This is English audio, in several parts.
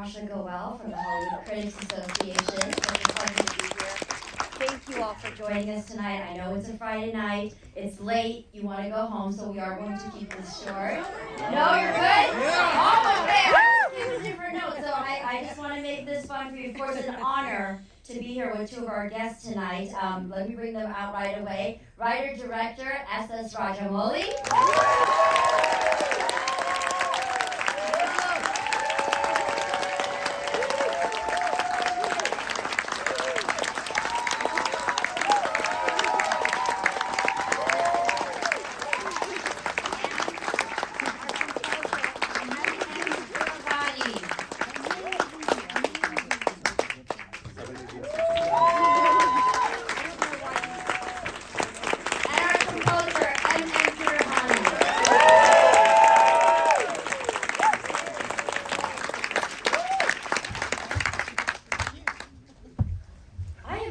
Rasha Goel from the Hollywood Critics Association. It's a pleasure to be here. Thank you all for joining us tonight. I know it's a Friday night. It's late. You want to go home, so we are going to keep this short. No, you're good? Oh, okay. I was giving a different note, so I just want to make this fun for you. Of course, it's an honor to be here with two of our guests tonight. Let me bring them out right away. Writer-director S.S. Rajamouli.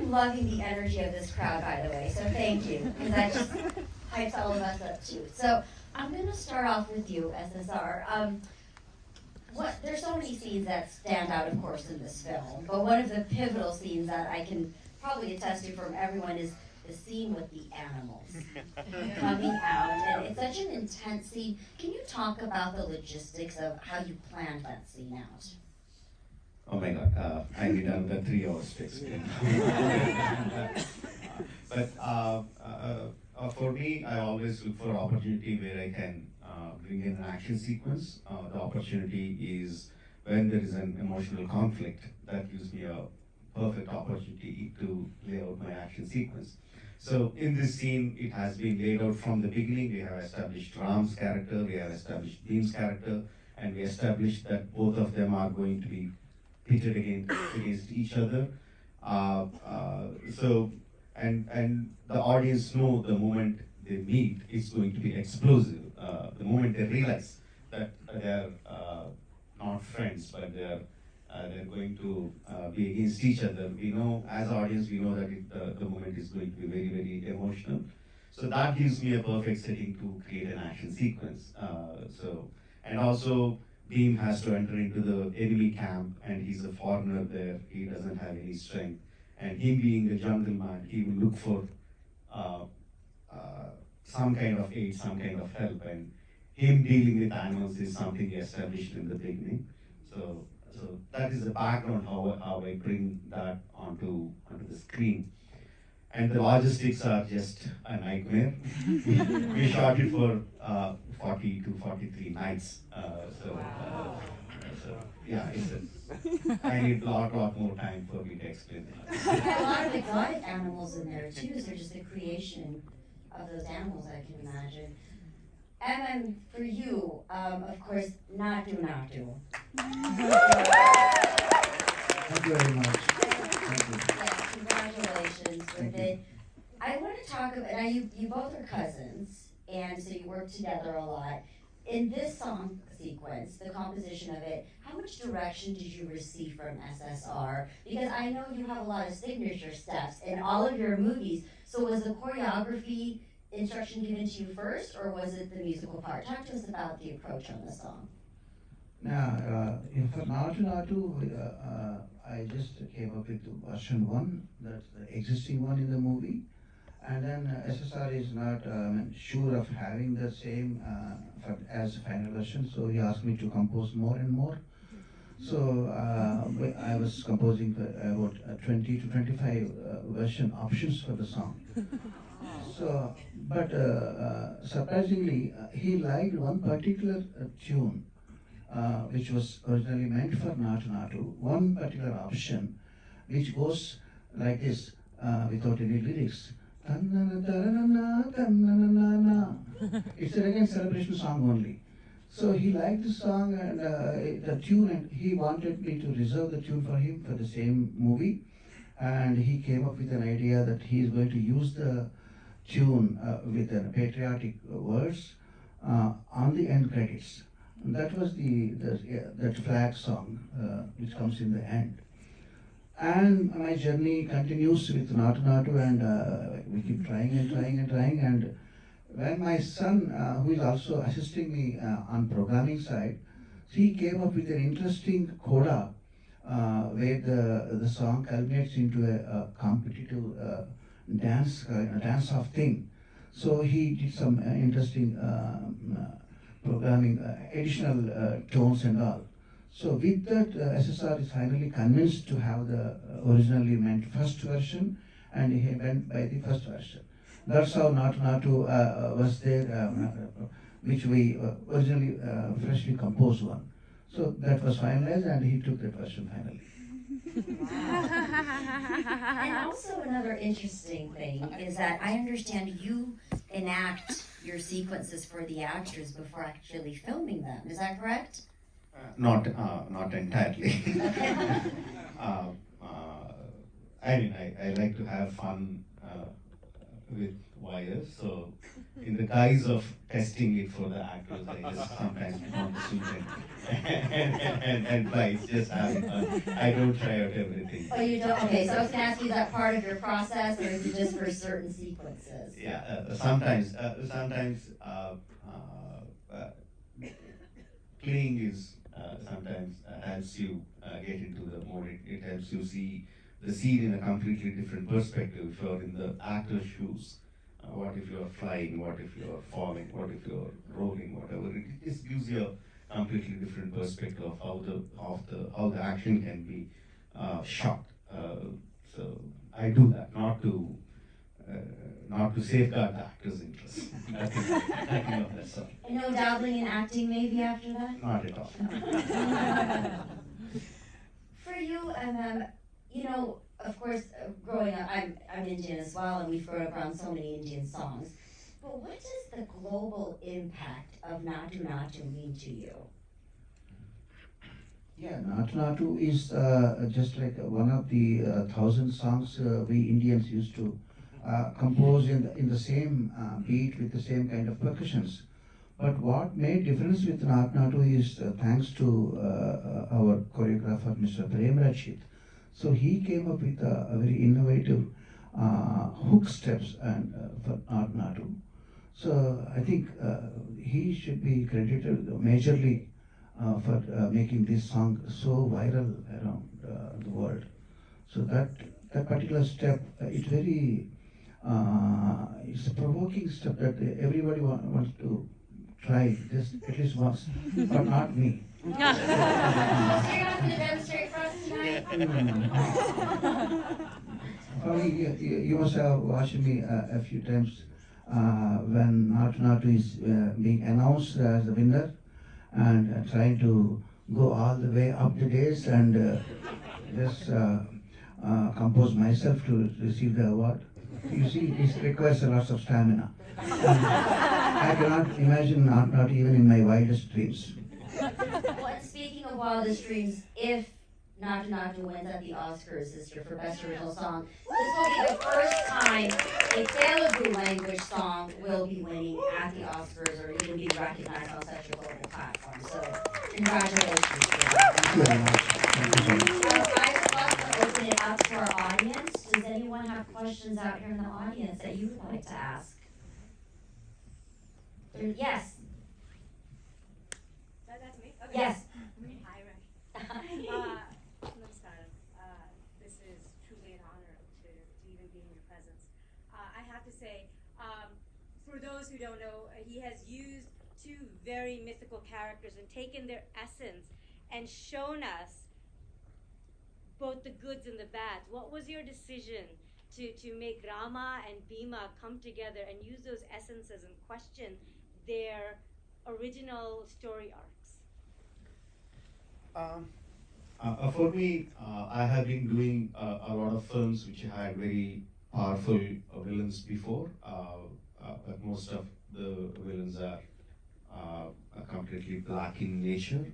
Loving the energy of this crowd, by the way, so thank you, because that just hypes all of us up too. So I'm going to start off with you, SSR. There's so many scenes that stand out, of course, in this film, but one of the pivotal scenes that I can probably attest to from everyone is the scene with the animals coming out, and it's such an intense scene. Can you talk about the logistics of how you planned that scene out? Oh my God, I need another 3 hours to explain. But for me, I always look for an opportunity where I can bring in an action sequence. The opportunity is when there is an emotional conflict. That gives me a perfect opportunity to lay out my action sequence. So in this scene, it has been laid out from the beginning. We have established Ram's character, we have established Bhim's character, and we established that both of them are going to be pitted against each other. And the audience know the moment they meet, it's going to be explosive. The moment they realize that they're not friends, but they're going to be against each other. We know, as audience, we know that the moment is going to be very, very emotional. So that gives me a perfect setting to create an action sequence. And also, Bhim has to enter into the enemy camp, and he's a foreigner there. He doesn't have any strength. And him being a jungle man, he will look for some kind of aid, some kind of help. And him dealing with animals is something he established in the beginning. So that is the background how I bring that onto the screen. And the logistics are just a nightmare. We shot it for 40 to 43 nights. Yeah, I need a lot more time for me to explain that. There are a lot of exotic animals in there too, so just the creation of those animals, I can imagine. And then for you, of course, Natu. Thank you very much. Thank you. Yes, congratulations with it. I want to talk about, now you both are cousins, and so you work together a lot. In this song sequence, the composition of it, how much direction did you receive from SSR? Because I know you have a lot of signature steps in all of your movies, so was the choreography instruction given to you first, or was it the musical part? Talk to us about the approach on the song. Now, for Natu, I just came up with version 1, that's the existing one in the movie. And then SSR is not sure of having the same as final version, so he asked me to compose more and more. So I was composing about 20 to 25 version options for the song. So, but surprisingly, he liked one particular tune, which was originally meant for Natu, one particular option, which goes like this, without any lyrics. It's a reggae celebration song only. So he liked the song and the tune, and he wanted me to reserve the tune for him for the same movie. And he came up with an idea that he is going to use the tune with patriotic words on the end credits. And that was that flag song which comes in the end. And my journey continues with Natu, and we keep trying. And when my son, who is also assisting me on programming side, he came up with an interesting coda where the song culminates into a competitive a dance of thing. So he did some interesting programming, additional tones and all. So with that, SSR is finally convinced to have the originally meant first version, and he went by the first version. That's how Natu Natu was there, which we originally freshly composed one. So that was finalized, and he took that version finally. And also another interesting thing is that I understand you enact your sequences for the actors before actually filming them. Is that correct? Not entirely. uh, I mean, I like to have fun with wires, so in the guise of testing it for the actors, I just sometimes put on the suit and fly. It's just having fun. I don't try out everything. Oh, you don't? Okay, so I was gonna ask you, is that part of your process, or is it just for certain sequences? Yeah, sometimes playing is sometimes helps you get into the mode. It helps you see the scene in a completely different perspective. If you're in the actor's shoes, what if you're flying? What if you're falling? What if you're rolling? Whatever. It just gives you a completely different perspective of how the action can be shot. So I do that not to safeguard the actor's interests. Nothing of that sort. And no dabbling in acting maybe after that? Not at all. For you, you know, of course, growing up, I'm Indian as well, and we've grown up around so many Indian songs. But what does the global impact of Natu Natu mean to you? Yeah, Natu Natu is just like one of the 1,000 songs we Indians used to compose in the same beat with the same kind of percussions. But what made difference with Natu Natu is thanks to our choreographer, Mr. Prem Rachit. So he came up with a very innovative hook steps and for Natu Natu. So I think he should be credited majorly for making this song so viral around the world. So that particular step, it's a provoking step that everybody wants to try just at least once, but not me. So you're not going to demonstrate for us tonight? Probably you must have watched me a few times when Natu Natu is being announced as the winner, and trying to go all the way up the days and just compose myself to receive the award. You see, it requires a lot of stamina. I cannot imagine not even in my wildest dreams. Well, and speaking of wildest dreams, if Natu Natu wins at the Oscars this year for Best Original Song, this will be the first time a Telugu language song will be winning at the Oscars or even be recognized on such a global platform. So, congratulations. Thank you very much. Thank you so much. I would love to open it up to our audience. Does anyone have questions out here in the audience that you would like to ask? Yes. That's me? Okay. Yes. Hi, Rash. Namaskaram. This is truly an honor to even be in your presence. I have to say, for those who don't know, he has used two very mythical characters and taken their essence and shown us both the goods and the bads. What was your decision to make Rama and Bhima come together and use those essences and question their original story arcs? For me, I have been doing a lot of films which had very powerful villains before, but most of the villains are completely black in nature.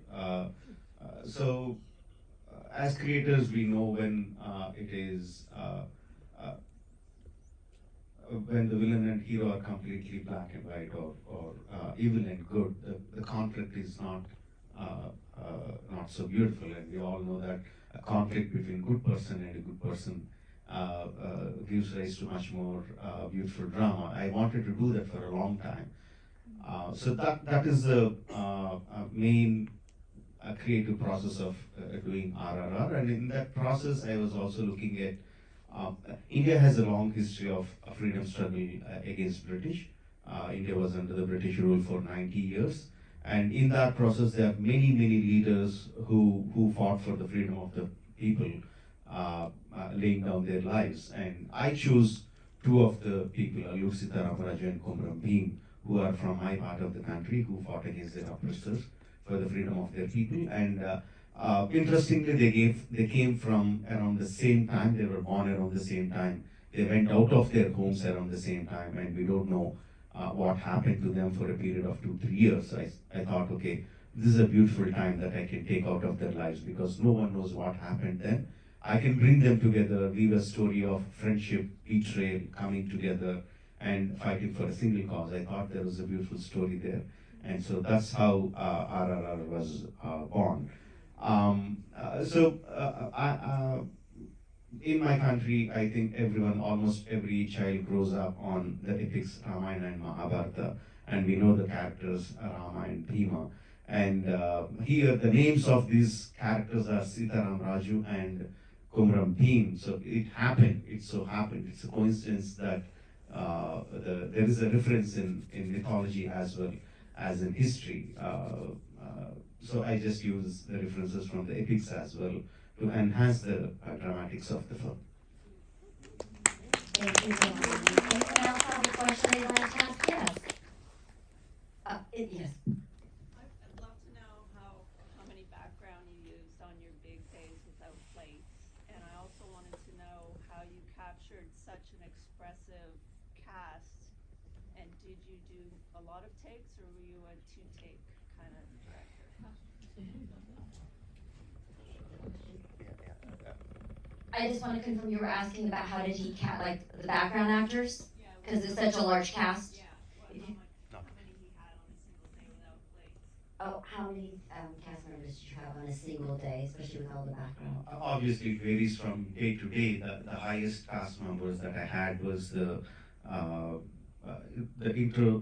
So, as creators, we know when it is when the villain and hero are completely black and white or evil and good. The conflict is not so beautiful, and we all know that a conflict between good person and a good person gives rise to much more beautiful drama. I wanted to do that for a long time. So that is the main creative process of doing RRR, and in that process, I was also looking at India has a long history of freedom struggle against British. India was under the British rule for 90 years, and in that process, there are many leaders who fought for the freedom of the people, laying down their lives. And I chose two of the people, Allur Sitaramaraju and Komram Bhim, who are from my part of the country, who fought against their oppressors for the freedom of their people. And interestingly, they came from around the same time. They were born around the same time. They went out of their homes around the same time, and we don't know what happened to them for a period of 2-3 years. I thought, okay, this is a beautiful time that I can take out of their lives, because no one knows what happened then. I can bring them together, weave a story of friendship, betrayal, coming together, and fighting for a single cause. I thought there was a beautiful story there. And so that's how RRR was born. In my country, I think almost every child grows up on the epics Ramayana and Mahabharata, and we know the characters Rama and Bhima. And here, the names of these characters are Sitaram Raju and Komram Bhim. So it so happened, it's a coincidence that there is a reference in mythology as well as in history. So I just use the references from the epics as well to enhance the dramatics of the film. Thank you, Keeravani. Anyone else have a question they want to ask? Yes. Yes. I'd love to know how many background you used on your big days without plates. And I also wanted to know how you captured such an expressive cast. And did you do a lot of takes, or were you a 2-take kind of director? I just want to confirm, you were asking about how did he like the background actors? Yeah. Because it's such a large cast. Yeah. How many he had on a single day without plates? Oh, how many cast members did you have on a single day, especially with all the background? Obviously, it varies from day to day. The highest cast members that I had was the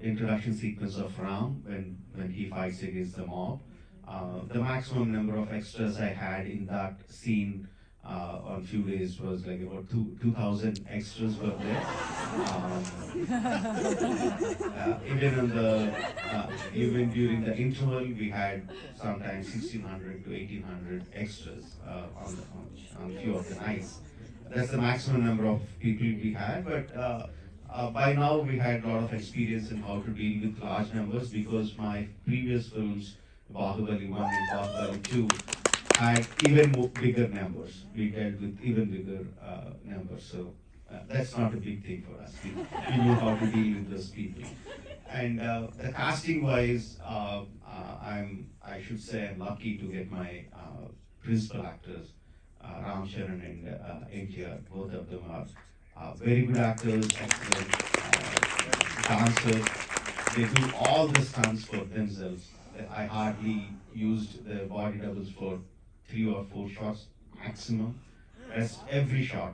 introduction sequence of Ram when he fights against the mob. The maximum number of extras I had in that scene on few days was like about 2,000 extras were there. Even during the interval, we had sometimes 1,600 to 1,800 extras on few of the nights. That's the maximum number of people we had, but by now we had a lot of experience in how to deal with large numbers, because my previous films, Bahubali 1 and Bahubali 2, had even bigger numbers. We dealt with even bigger numbers, so that's not a big thing for us. We knew how to deal with those people. And the casting wise, I should say I'm lucky to get my principal actors, Ram Charan and NTR. Both of them are very good actors, excellent dancers. They do all the stunts for themselves. I hardly used the body doubles for 3 or 4 shots maximum. Rest every shot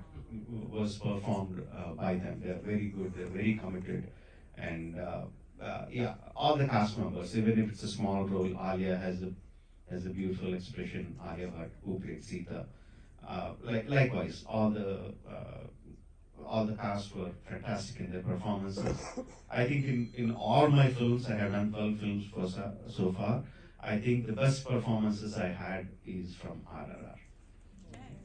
was performed by them. They're very good. They're very committed, and yeah, all the cast members. Even if it's a small role, Alia has a beautiful expression. Alia Bhatt, who played Sita. Likewise, all the cast were fantastic in their performances. I think in all my films, I have done 12 films so far. I think the best performances I had is from RRR.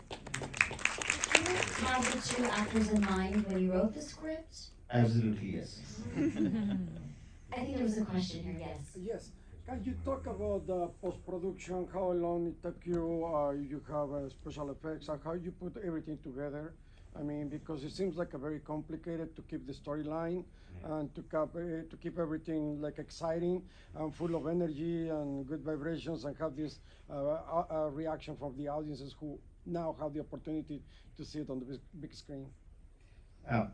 Did you have the 2 actors in mind when you wrote the script? Absolutely, yes. I think there was a question here, yes. Yes. Can you talk about the post-production, how long it took you, you have special effects, and how you put everything together? I mean, because it seems like a very complicated to keep the storyline and to keep everything like exciting and full of energy and good vibrations, and have this reaction from the audiences who now have the opportunity to see it on the big screen.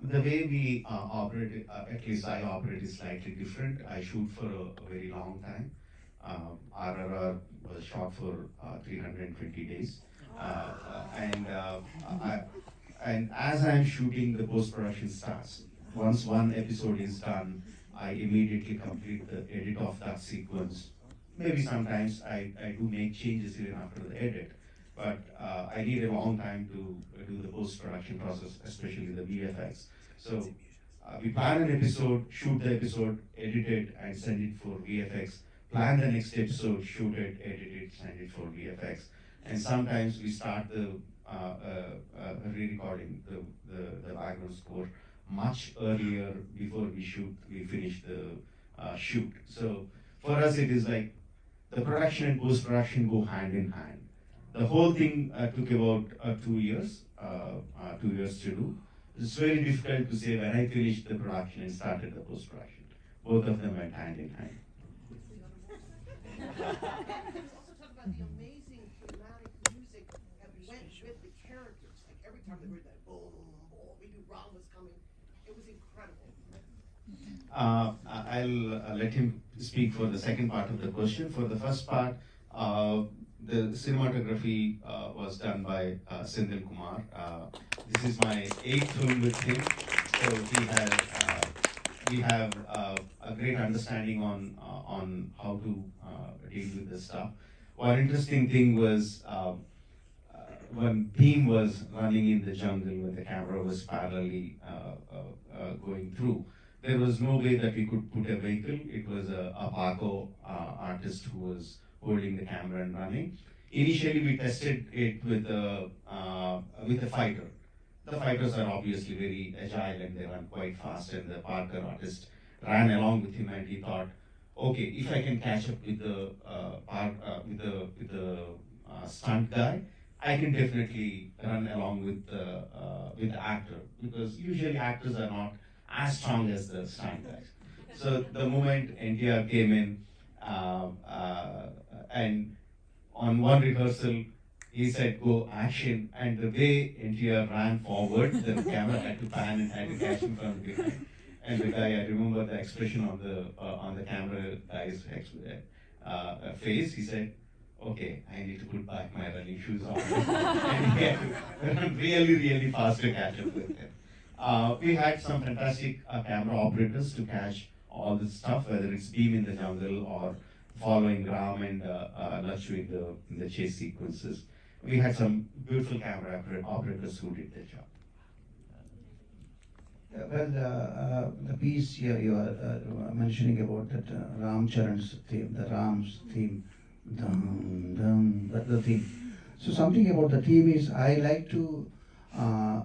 The way we operate, at least I operate, is slightly different. I shoot for a very long time. RRR was shot for 320 days. And as I'm shooting, the post-production starts. Once one episode is done, I immediately complete the edit of that sequence maybe sometimes I do make changes even after the edit, but I need a long time to do the post-production process, especially the VFX. So we plan an episode, shoot the episode, edit it, and send it for VFX. Plan the next episode, shoot it, edit it, send it for VFX. And sometimes we start the re-recording the background score much earlier before we finish the shoot. So for us, it is like the production and post-production go hand in hand. The whole thing took about 2 years, 2 years to do. It's very difficult to say when I finished the production and started the post-production. Both of them went hand in hand. Let's also talk about the amazing dramatic music that went with the characters. Like every time they heard that boom, boom, we knew Ram was coming. It was incredible. I'll let him speak for the second part of the question. For the first part, the cinematography was done by Sindhil Kumar. This is my 8th film with him, so we have a great understanding on how to deal with this stuff. One interesting thing was when Beam was running in the jungle, when the camera was parallelly going through, there was no way that we could put a vehicle. It was a Paco artist who was holding the camera and running. Initially, we tested it with a fighter. The fighters are obviously very agile and they run quite fast. And the Parker artist ran along with him, and he thought, okay, if I can catch up with the stunt guy, I can definitely run along with the actor, because usually actors are not as strong as the stunt guys. So the moment NTR came in, and on one rehearsal, he said, "Go action," and the way NTR ran forward, the camera had to pan and had to catch him from behind. And the guy, I remember the expression on the camera guy's face. He said, "Okay, I need to put back my running shoes on," and he had to run really, really fast to catch up with him. We had some fantastic camera operators to catch all this stuff, whether it's Beam in the jungle or following Ram and Lachu in the chase sequences. We had some beautiful camera operators who did their job. Well, the piece here you are mentioning about that Ram Charan's theme, the Ram's theme, that's the theme. So something about the theme is I like to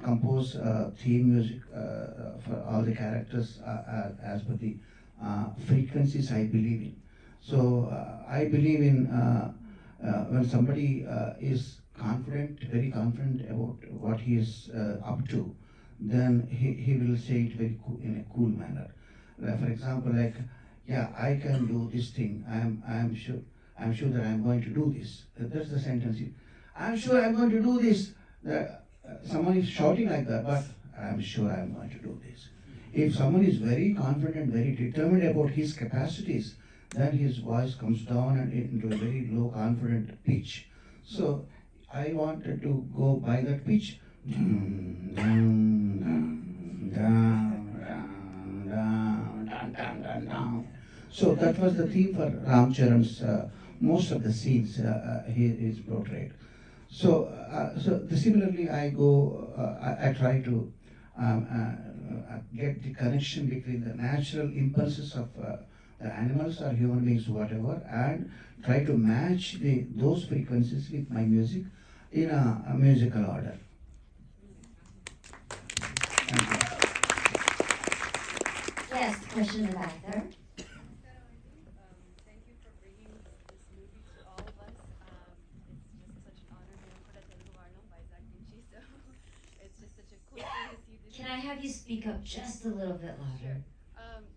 compose theme music for all the characters as per the frequencies I believe in. So I believe in when somebody is confident, very confident about what he is up to, then he will say it very in a cool manner. For example, like, yeah, I can do this thing. I'm sure that I'm going to do this. That's the sentence. I'm sure I'm going to do this. Someone is shouting like that, but I'm sure I'm going to do this. If someone is very confident, very determined about his capacities, then his voice comes down and into a very low confident pitch. So I wanted to go by that pitch. So that was the theme for Ram Charan's most of the scenes he is portrayed. So similarly, I try to get the connection between the natural impulses of the animals or human beings, whatever, and try to match those frequencies with my music in a musical order. Thank you. Yes, question in the back there. Thank you for bringing this movie to all of us. It's just such an honor. It's just such a cool thing to see this. Can I have you speak up just a little bit louder?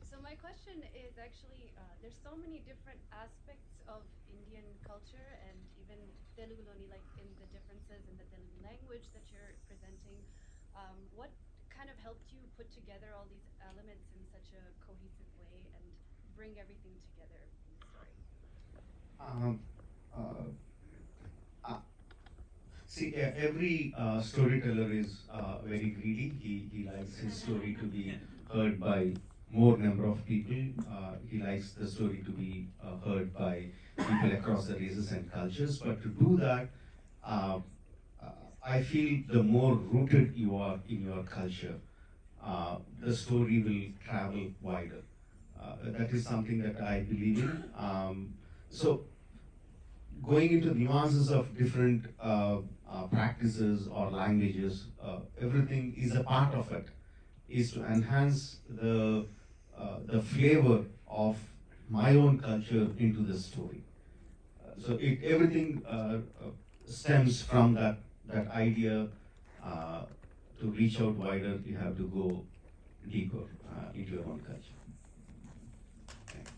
So my question is actually, there's so many different aspects of Indian culture and even Telugu Loni, like in the differences in the Telugu language that you're presenting. What kind of helped you put together all these elements in such a cohesive way and bring everything together in the story? See, every storyteller is very greedy. He likes his story to be heard by more number of people. He likes the story to be heard by people across the races and cultures. But to do that, uh, I feel the more rooted you are in your culture, the story will travel wider. That is something that I believe in. So going into nuances of different practices or languages, everything is a part of it, is to enhance the flavor of my own culture into the story. Everything stems from that idea. To reach out wider, you have to go deeper into your own culture.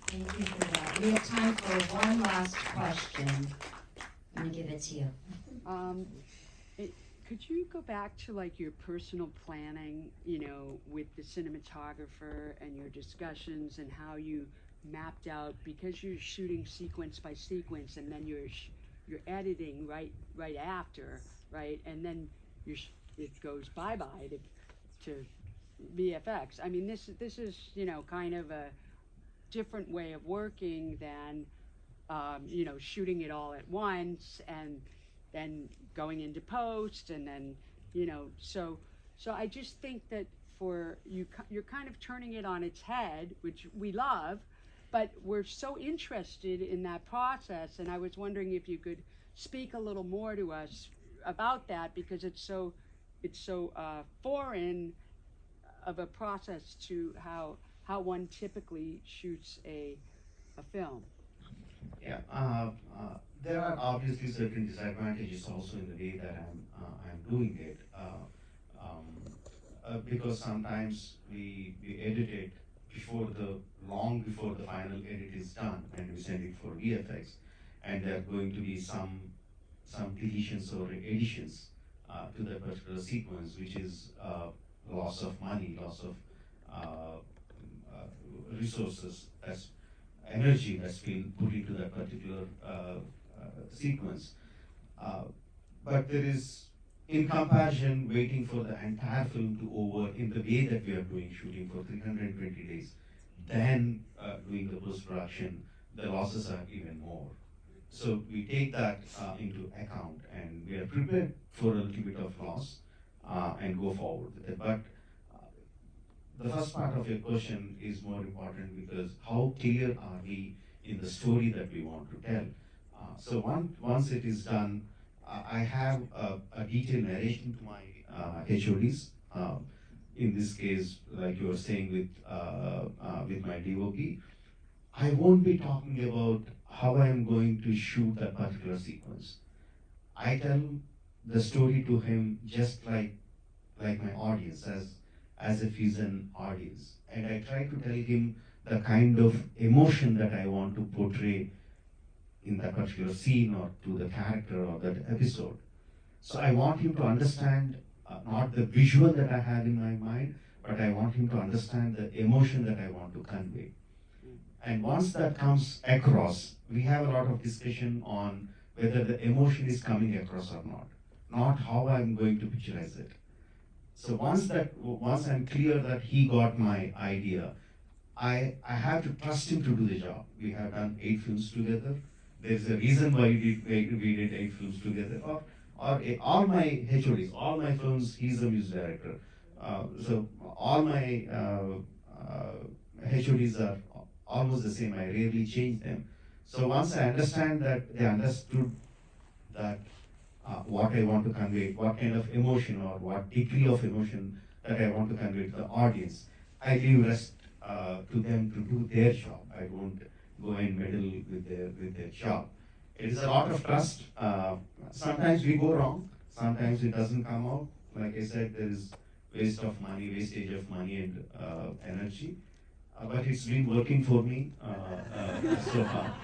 Thank you for that. We have time for one last question. I'm gonna give it to you. Could you go back to like your personal planning, with the cinematographer and your discussions and how you mapped out, because you're shooting sequence by sequence and then you're editing right after, right? And then it goes bye-bye to VFX. I mean, this is, kind of a different way of working than, shooting it all at once and then going into post and then, so I just think that for you, you're kind of turning it on its head, which we love, but we're so interested in that process. And I was wondering if you could speak a little more to us about that, because it's so foreign of a process to how one typically shoots a film. Yeah, there are obviously certain disadvantages also in the way that I'm doing it, because sometimes we edit it long before the final edit is done, and we send it for VFX, and there are going to be some deletions or additions to that particular sequence, which is loss of money, loss of resources, that's energy that's been put into that particular sequence. But there is, in comparison, waiting for the entire film to over in the way that we are doing shooting for 320 days, then doing the post-production, the losses are even more. So we take that into account, and we are prepared for a little bit of loss and go forward with it. But the first part of your question is more important, because how clear are we in the story that we want to tell? So once it is done, I have a detailed narration to my HODs. In this case, like you were saying with my DOP, I won't be talking about how I am going to shoot that particular sequence. I tell the story to him just like my audience, as if he's an audience. And I try to tell him the kind of emotion that I want to portray in that particular scene or to the character or that episode. So I want him to understand not the visual that I have in my mind, but I want him to understand the emotion that I want to convey. And once that comes across, we have a lot of discussion on whether the emotion is coming across or not how I'm going to picturize it. So once I'm clear that he got my idea, I have to trust him to do the job. We have done 8 films together. There's a reason why we did 8 films together. All my HODs, all my films, he's a music director. So all my HODs are almost the same. I rarely change them. So once I understand that they understood that what I want to convey, what kind of emotion or what degree of emotion that I want to convey to the audience, I leave rest to them to do their job. I don't go and meddle with their job. It is a lot of trust. Sometimes we go wrong. Sometimes it doesn't come out. Like I said, there is wastage of money and energy. But it's been working for me so far.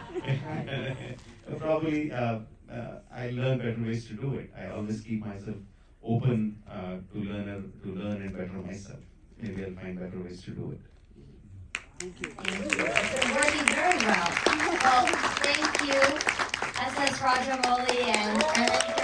Probably I learn better ways to do it. I always keep myself open to learn and better myself. Maybe I'll find better ways to do it. Thank you. Thank you. It's been working very well. Well, thank you, SS Rajamouli and